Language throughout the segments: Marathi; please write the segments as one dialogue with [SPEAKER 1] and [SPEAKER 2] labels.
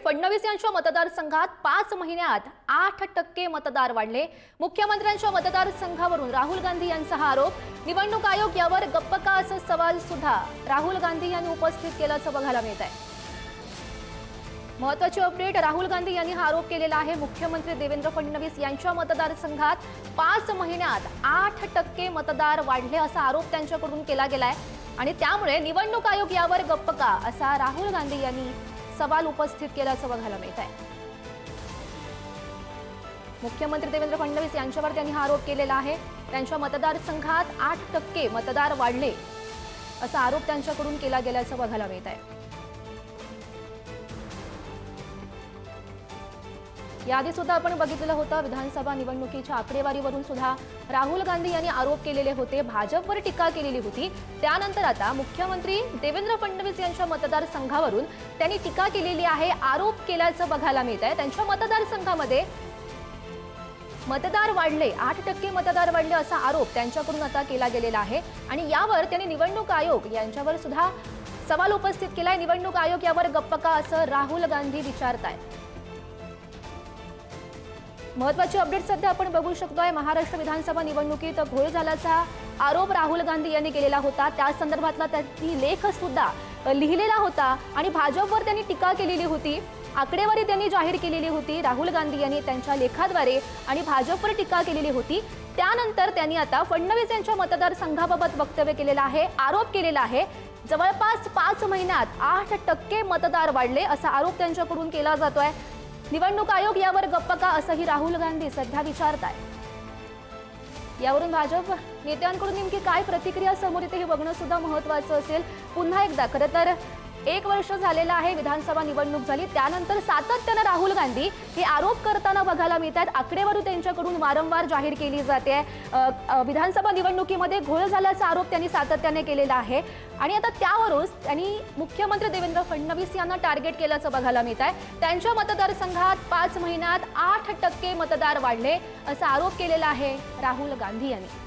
[SPEAKER 1] फडणवीस यांच्या मतदारसंघात 5 महिन्यात 8% मतदार वाढले। मुख्यमंत्र्यांच्या मतदारसंघावरून राहुल गांधी यांचा हा आरोप। निवडणूक आयोग यावर गप्प का असा सवाल सुद्धा राहुल गांधी यांनी उपस्थित केल्याचं बघायला मिळत आहे। महत्त्वाची अपडेट, राहुल गांधी यांनी हा आरोप केलेला आहे। मुख्यमंत्री देवेंद्र फडणवीस यांच्या मतदारसंघात 5 महिन्यात 8% मतदार वाढले असा आरोप त्यांच्याकडून केला गेलाय आणि त्यामुळे निवडणूक आयोग यावर गप्प का असा राहुल गांधी यांनी सवाल उपस्थित केल्याचं बघायला मिळत आहे। मुख्यमंत्री देवेंद्र फडणवीस यांच्यावर त्यांनी हा आरोप केलेला आहे। त्यांच्या मतदारसंघात 8% मतदार वाढले असा आरोप त्यांच्याकडून केला गेल्याचं बघायला मिळत आहे। याआधी सुद्धा आपण बघितलेलं होतं, विधानसभा निवडणुकीच्या आकडेवारीवरून सुद्धा राहुल गांधी यांनी आरोप केलेले होते, भाजपवर टीका केलेली होती। त्यानंतर आता मुख्यमंत्री देवेंद्र फडणवीस यांच्या मतदारसंघावरून त्यांनी टीका केलेली आहे, आरोप केल्याचं बघायला मिळत आहे। त्यांच्या मतदारसंघामध्ये मतदार वाढले, 8% मतदार वाढले असा आरोप त्यांच्याकडून आता केला गेलेला आहे आणि यावर त्यांनी निवडणूक आयोग यांच्यावर सुद्धा सवाल उपस्थित केलाय। निवडणूक आयोग यावर गप्प का असं राहुल गांधी विचारतायत। महत्त्वाची अपडेट सध्या आपण बघू शकतोय, महाराष्ट्र विधानसभा निवडणुकीत घोळ झाल्याचा आरोप राहुल गांधी यांनी केलेला होता। त्या संदर्भातला त्यांनी लेख सुद्धा लिहिलेला होता आणि भाजपवर त्यांनी टीका केलेली होती, आकडेवारी त्यांनी जाहीर केलेली होती। राहुल गांधी यांनी त्यांच्या लेखाद्वारे आणि भाजपवर टीका केलेली होती। त्यानंतर त्यांनी आता फडणवीस यांच्या मतदारसंघाबाबत वक्तव्य केलेलं आहे, आरोप केलेला आहे। जवळपास 5 महिन्यात 8% मतदार वाढले असा आरोप त्यांच्याकडून केला जातोय। निवडणूक आयोग यावर गप्प का असंही राहुल गांधी सध्या विचारतायत। यावरून भाजप नेत्यांकडून नेमकी काय प्रतिक्रिया समोर येते हे बघणं सुद्धा महत्त्वाचं असेल। पुन्हा एकदा खरं तर 1 वर्ष झालेलं आहे, विधानसभा निवडणूक झाली, त्यानंतर सातत्यानं राहुल गांधी हे आरोप करताना बघायला मिळतात। आकडेवारी त्यांच्याकडून वारंवार जाहीर केली जाते। विधानसभा निवडणुकीमध्ये घोळ झाल्याचा आरोप त्यांनी सातत्याने केलेला आहे आणि आता त्यावरूनच त्यांनी मुख्यमंत्री देवेंद्र फडणवीस यांना टार्गेट केल्याचं बघायला मिळत आहे। त्यांच्या मतदारसंघात 5 महिन्यात 8% मतदार वाढले असा आरोप केलेला आहे राहुल गांधी यांनी।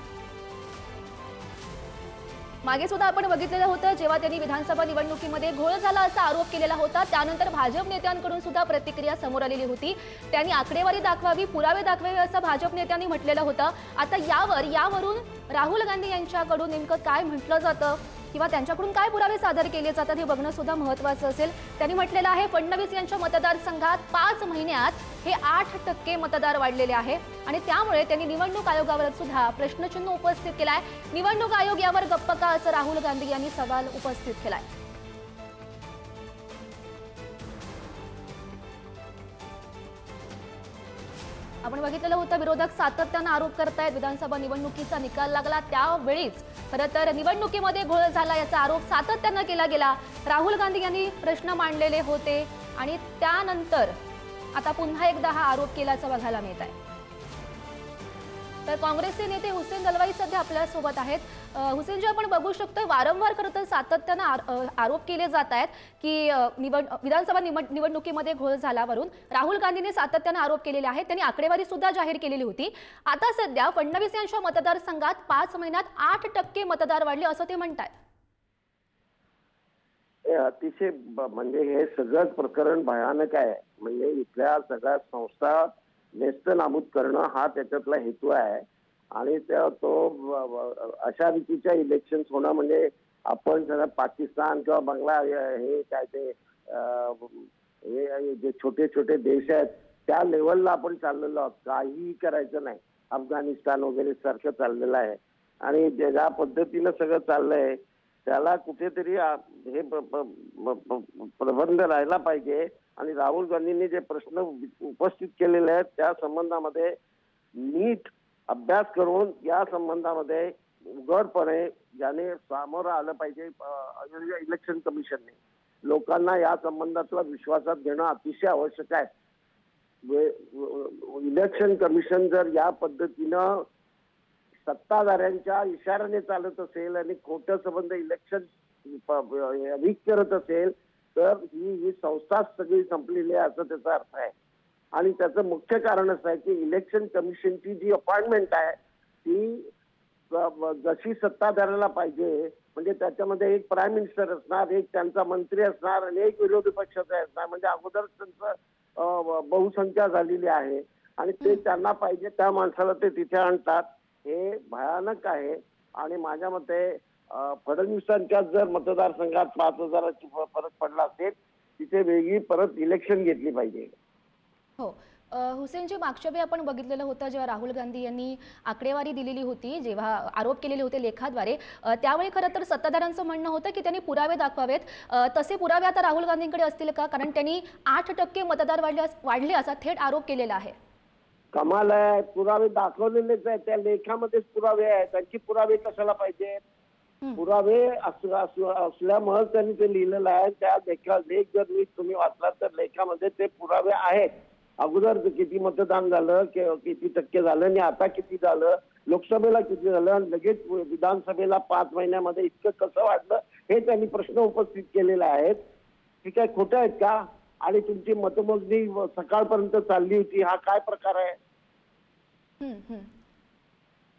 [SPEAKER 1] मागे सुद्धा आपण बघितलेलं होतं, जेव्हा त्यांनी विधानसभा निवडणुकीमध्ये घोळ झाला असा आरोप केलेला होता, त्यानंतर भाजप नेत्यांकडून सुद्धा प्रतिक्रिया समोर आलेली होती। त्यांनी आकडेवारी दाखवावी, पुरावे दाखवावे असं भाजप नेत्यांनी म्हटलेलं होतं। आता यावरून राहुल गांधी यांच्याकडून नेमकं काय म्हटलं जातं किंवा त्यांच्याकडून काय पुरावे सादर केले जातात हे बघणं सुद्धा महत्त्वाचं असेल। त्यांनी म्हटलेलं आहे, फडणवीस यांच्या मतदारसंघात 5 महिन्यात हे 8% मतदार वाढलेले आहे आणि त्यामुळे त्यांनी निवडणूक आयोगावर सुद्धा प्रश्नचिन्ह उपस्थित केलाय। निवडणूक आयोग यावर गप्प का असं राहुल गांधी यांनी सवाल उपस्थित केलाय। आपण बघितलेलं होतं, विरोधक सातत्यानं आरोप करतायत, विधानसभा निवडणुकीचा निकाल लागला त्यावेळीच खरं तर निवडणुकीमध्ये घोळ झाला याचा आरोप सातत्यानं केला गेला। राहुल गांधी यांनी प्रश्न मांडलेले होते आणि त्यानंतर आता पुन्हा एकदा हा आरोप केल्याचं बघायला मिळत आहे। तर काँग्रेसचे नेते हुसेन दलवाई सध्या आपल्या सोबत आहेत। हुसेन जी, आपण बघू शकतो वारंवार खरं तर सातत्यानं आरोप केले जात आहेत की विधानसभा निवडणुकीमध्ये घोळ झाल्यावरून राहुल गांधींनी सातत्यानं आरोप केलेले आहेत। त्यांनी आकडेवारी सुद्धा जाहीर केलेली होती। आता सध्या फडणवीस यांच्या मतदारसंघात 5 महिन्यात 8% मतदार वाढले असं ते म्हणतात।
[SPEAKER 2] अतिशय म्हणजे हे सगळंच प्रकरण भयानक आहे। म्हणजे इथल्या सगळ्या संस्था नेस्तनाबूत करणं हा त्याच्यातला हेतू आहे आणि तो अशा रीतीच्या इलेक्शन होणं म्हणजे आपण जरा पाकिस्तान किंवा बांगला हे काय ते हे जे छोटे छोटे देश आहेत त्या लेवलला आपण चाललेलो आहोत। काही करायचं नाही, अफगाणिस्तान वगैरे सारखं चाललेलं आहे आणि ज्या पद्धतीनं सगळं चाललंय त्याला कुठेतरी हे प्रबंध राहायला पाहिजे आणि राहुल गांधींनी जे प्रश्न उपस्थित केलेले आहेत त्या संबंधामध्ये नीट अभ्यास करून या संबंधामध्ये उघडपणे ज्याने सामोरं आलं पाहिजे इलेक्शन कमिशनने लोकांना या संबंधातला विश्वासात घेणं अतिशय आवश्यक आहे। इलेक्शन कमिशन जर या पद्धतीनं सत्ताधाऱ्यांच्या इशाऱ्याने चालत असेल आणि खोटं संबंध इलेक्शन वीक करत असेल तर ही संस्था सगळी संपलेली आहे असं त्याचा अर्थ आहे। आणि त्याचं मुख्य कारण असं आहे की इलेक्शन कमिशनची जी अपॉइंटमेंट आहे ती जशी सत्ताधाऱ्याला पाहिजे, म्हणजे त्याच्यामध्ये एक प्राईम मिनिस्टर असणार, एक त्यांचा मंत्री असणार आणि एक विरोधी पक्षाचा असणार, म्हणजे अगोदर त्यांचं बहुसंख्या झालेली आहे आणि ते त्यांना पाहिजे त्या माणसाला ते तिथे आणतात. हे भयानक आहे. आणि माझ्या मते फडणवीसांच्या जर मतदारसंघात 5,000ची फरक पडला असेल, तिथे वेगळी परत इलेक्शन घेतली पाहिजे.
[SPEAKER 1] हो. हुसेनजी, मागच्या वेळी आपण बघितलेलं होतं जेव्हा राहुल गांधी यांनी आकडेवारी दिलेली होती, जेव्हा आरोप केलेले होते लेखाद्वारे, त्यावेळी खरं तर सत्ताधाऱ्यांचं म्हणणं होतं की त्यांनी पुरावे दाखवावेत. तसे पुरावे आता राहुल गांधींकडे असतील का? कारण त्यांनी 8% मतदार वाढले असा थेट आरोप केलेला आहे.
[SPEAKER 2] कमाल आहे. पुरावे दाखवलेलेच आहेत, त्या लेखामध्येच पुरावे आहेत. त्यांची पुरावे कशाला पाहिजे? पुरावे असल्यामुळे त्यांनी ते लिहिलेलं आहे. त्या लेख जर तुम्ही वाचलात तर लेखामध्ये ते पुरावे आहेत. अगोदर किती मतदान झालं, किती टक्के झालं आणि आता किती झालं, लोकसभेला किती झालं आणि लगेच विधानसभेला 5 महिन्यामध्ये इतकं कसं वाढलं, हे त्यांनी प्रश्न उपस्थित केलेले आहेत. ठीक आहे, खोटं आहेत का? आणि तुमची मतमोजणी सकाळपर्यंत चालली होती, हा काय प्रकार आहे?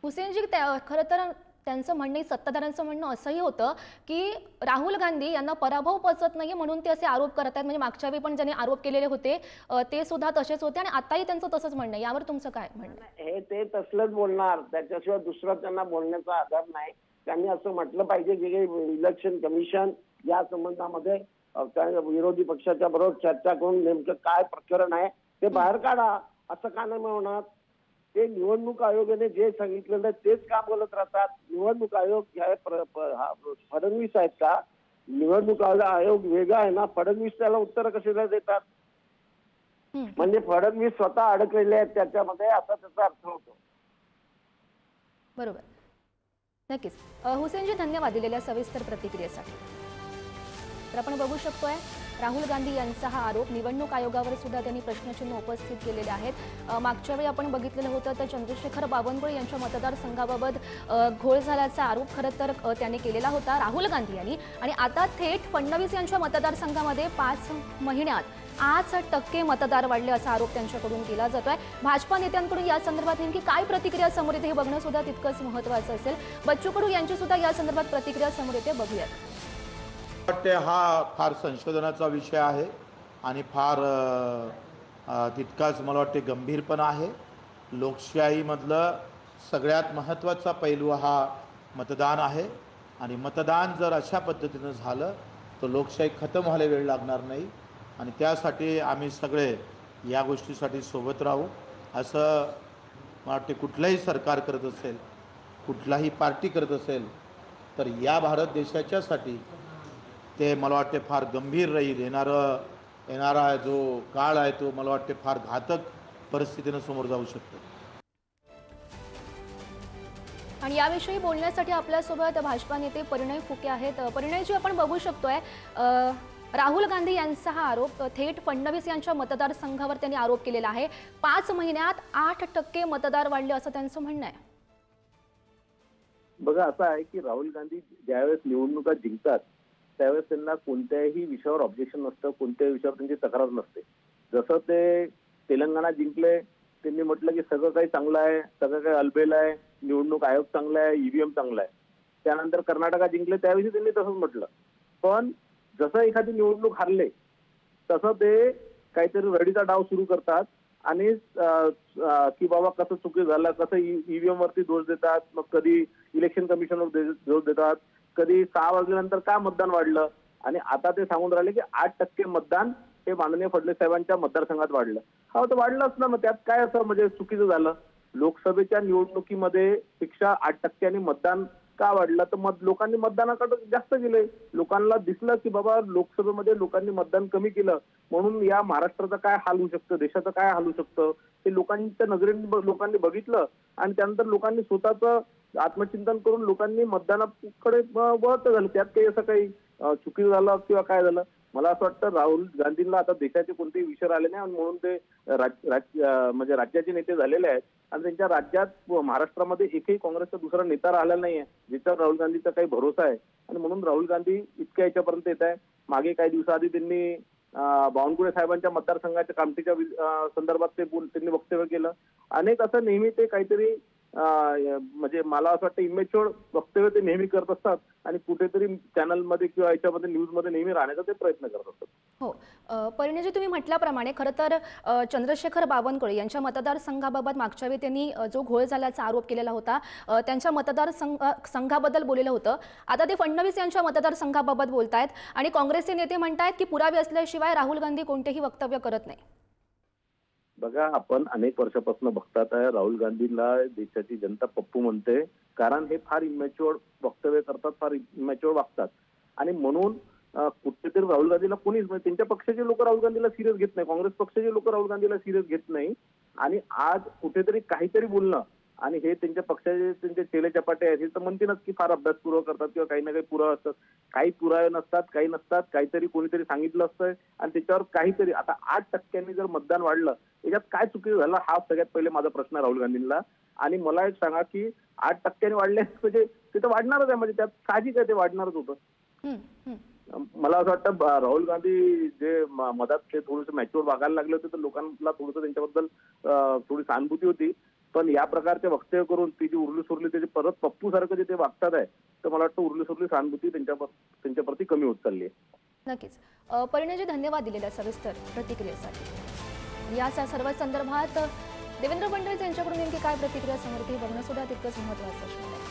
[SPEAKER 1] हुसेनजी, खरं तर त्यांचं म्हणणं, सत्ताधाऱ्यांचं म्हणणं असंही होतं की राहुल गांधी यांना पराभव पचत नाहीये म्हणून ते असे आरोप करत आहेत. म्हणजे मागच्या वेळी पण ज्यांनी आरोप केलेले होते ते सुद्धा तसेच होते आणि आताही त्यांचं तसंच म्हणणं आहे. यावर तुमचं काय म्हणणं?
[SPEAKER 2] हे ते तसलंच बोलणार, त्याच्याशिवाय दुसरा त्यांना बोलण्याचा आधार नाही. त्यांनी असं म्हटलं पाहिजे की इलेक्शन कमिशन या संबंधामध्ये विरोधी पक्षाच्या बरोबर चर्चा करून नेमकं काय प्रकरण आहे ते बाहेर काढा. असं का नाही होणार? ते निवडणूक आयोगाने जे सांगितलेलं तेच का बोलत राहतात? निवडणूक आयोग फडणवीस आहेत का? निवडणूक आयोग वेगळा आहे ना. फडणवीस त्याला उत्तर कसे देतात? म्हणजे फडणवीस स्वतः अडकलेले आहेत त्याच्यामध्ये, असा त्याचा अर्थ होतो.
[SPEAKER 1] बरोबर, नक्कीच. हुसेनजी, धन्यवाद दिलेल्या सविस्तर प्रतिक्रियेसाठी. तर आपण बघू शकतोय राहुल गांधी यांचा हा आरोप निवडणूक आयोगावर सुद्धा त्यांनी प्रश्नचिन्ह उपस्थित केलेले आहेत. मागच्या वेळी आपण बघितलेलं होतं तर चंद्रशेखर बावनकुळे यांच्या मतदारसंघाबाबत घोळ झाल्याचा आरोप खरं तर त्यांनी केलेला होता राहुल गांधी यांनी. आणि आता थेट फडणवीस यांच्या मतदारसंघामध्ये 5 महिन्यात 8% मतदार वाढले असा आरोप त्यांच्याकडून केला जातोय. भाजपा नेत्यांकडून या संदर्भात नेमकी काय प्रतिक्रिया समोर येते हे बघणं सुद्धा तितकंच महत्त्वाचं असेल. बच्चू कडू यांची सुद्धा या संदर्भात प्रतिक्रिया समोर येते, बघूयात.
[SPEAKER 3] वाटते हा फार संशोधनाचा विषय आहे आणि फार तितकाच मला वाटते गंभीर पण आहे. लोकशाहीमधलं सगळ्यात महत्त्वाचा पैलू हा मतदान आहे आणि मतदान जर अशा पद्धतीनं झालं तर लोकशाही खतम व्हायला वेळ लागणार नाही. आणि त्यासाठी आम्ही सगळे या गोष्टीसाठी सोबत राहू असं मला वाटते. कुठलंही सरकार करत असेल, कुठलाही पार्टी करत असेल तर या भारत देशाच्यासाठी ते मला वाटते फार गंभीर राहील. येणारा जो काळ आहे तो मला वाटते फार घातक परिस्थितीनं समोर जाऊ शकतो.
[SPEAKER 1] आणि याविषयी बोलण्यासाठी आपल्यासोबत भाजपा नेते परिणय फुके आहेत. परिणयजी, आपण बघू शकतोय राहुल गांधी यांचा हा आरोप थेट फडणवीस यांच्या मतदारसंघावर त्यांनी आरोप केलेला आहे. 5 महिन्यात 8% मतदार वाढले असं त्यांचं म्हणणं आहे.
[SPEAKER 4] बघा, असं आहे की राहुल गांधी ज्यावेळेस निवडणुका जिंकतात त्यावेळेस त्यांना कोणत्याही विषयावर ऑब्जेक्शन नसतं, कोणत्याही विषयावर त्यांची तक्रार नसते. जसं ते तेलंगणा जिंकले, त्यांनी म्हटलं की सगळं काही चांगलं आहे, सगळं काही अलबेल आहे, निवडणूक आयोग चांगला आहे, ईव्हीएम चांगला आहे. त्यानंतर कर्नाटका जिंकले, त्यावेळी त्यांनी तसंच म्हटलं. पण जसं एखादी निवडणूक हारले तसं ते काहीतरी रडीचा डाव सुरू करतात आणि की बाबा कसं चुकी झालं, कसं ईव्हीएम वरती दोष देतात, मग कधी इलेक्शन कमिशनवर दोष देतात, कधी 6 वाजल्यानंतर का मतदान वाढलं. आणि आता ते सांगून राहिले की 8% मतदान हे माननीय फडणवीस साहेबांच्या मतदारसंघात वाढलं. हा तर वाढलंच ना, मग त्यात काय असं म्हणजे चुकीचं झालं? लोकसभेच्या निवडणुकीमध्ये पेक्षा 8% मतदान का वाढलं? तर लोकांनी मतदानाकडे जास्त गेले. लोकांना दिसलं की बाबा लोकसभेमध्ये लोकांनी मतदान कमी केलं म्हणून या महाराष्ट्राचं काय हाल होऊ शकतं, देशाचं काय हाल होऊ शकतं ते लोकांच्या नजरेने लोकांनी बघितलं. आणि त्यानंतर लोकांनी स्वतःचं आत्मचिंतन करून लोकांनी मतदानाकडे वळत झालं. त्यात काही असं काही चुकीचं झालं किंवा काय झालं? मला असं वाटतं राहुल गांधींना आता देशाचे कोणतेही विषय आले नाही आणि म्हणून ते म्हणजे राज्याचे नेते झालेले आहेत. आणि त्यांच्या राज्यात महाराष्ट्रामध्ये एकही काँग्रेसचा दुसरा नेता राहिला नाहीये ज्याच्यावर राहुल गांधीचा काही भरोसा आहे. आणि म्हणून राहुल गांधी इतक्या याच्यापर्यंत येत आहे. मागे काही दिवसाआधी त्यांनी बावनकुळे साहेबांच्या मतदारसंघाच्या कामटीच्या संदर्भात त्यांनी वक्तव्य केलं. अनेक असं नेहमी ते काहीतरी म्हणजे मला असं वाटतं इमेच्युअर वक्तव्य ते नेहमी करत असतात आणि कुठेतरी चॅनलमध्ये किंवा याच्यामध्ये न्यूजमध्ये नेहमी राहण्याचा ते प्रयत्न करत असतात.
[SPEAKER 1] हो, परिणयजी तुम्ही म्हटल्याप्रमाणे खरं तर चंद्रशेखर बावनकुळे यांच्या मतदारसंघाबाबत मागच्या वेळी त्यांनी जो घोळ झाल्याचा आरोप केलेला होता, त्यांच्या संघाबद्दल बोललेलं होतं. आता ते फडणवीस यांच्या मतदारसंघाबाबत बोलतायत आणि काँग्रेसचे नेते म्हणतायत की पुरावे असल्याशिवाय राहुल गांधी कोणतेही वक्तव्य करत नाही.
[SPEAKER 4] बघा, आपण अनेक वर्षापासून बघतात आहे राहुल गांधीला देशाची जनता पप्पू म्हणते, कारण हे फार इमॅच्युअर वक्तव्य करतात, फार इमॅच्युअर वागतात आणि म्हणून कुठेतरी राहुल गांधीला कोणीच म्हणजे त्यांच्या पक्षाचे लोक राहुल गांधीला सिरियस घेत नाही, काँग्रेस पक्षाचे लोक राहुल गांधीला सिरियस घेत नाही. आणि आज कुठेतरी काहीतरी बोलणं आणि हे त्यांच्या पक्षाचे त्यांचे चेले चपाटे आहेत हे तर म्हणतीनच की फार अभ्यासपूर्वक करतात किंवा काही ना काही पुरावे असतात. काही पुरावे नसतात, काही नसतात, काहीतरी कोणीतरी सांगितलं असतं आणि त्याच्यावर काहीतरी. आता 8% जर मतदान वाढलं याच्यात काय चुकी झालं हा सगळ्यात पहिले माझा प्रश्न राहुल गांधींना. आणि मला एक सांगा की 8% वाढले म्हणजे ते तर वाढणारच आहे, म्हणजे त्यात साहजिक आहे, ते वाढणारच होतं. मला असं वाटतं राहुल गांधी जे मधात ते थोडंसं मॅच्युअर वागायला लागले होते तर लोकांना थोडंसं त्यांच्याबद्दल थोडी सहानुभूती होती. पण या प्रकारचे वक्तव्य करून ती जी उरली सुरली त्याची परत पप्पू सारखं जे ते वागतात आहे तर मला वाटतं उरली सुरली सहानुभूती त्यांच्याप्रती कमी होत चालली आहे.
[SPEAKER 1] नक्कीच. परिणयजी, धन्यवाद दिलेल्या सविस्तर प्रतिक्रियेसाठी. या सर्व संदर्भात देवेंद्र फडणवीस यांच्याकडून नेमकी काय प्रतिक्रिया समोर येते बघणं सुद्धा तितकंच महत्त्वाचं असणार आहे.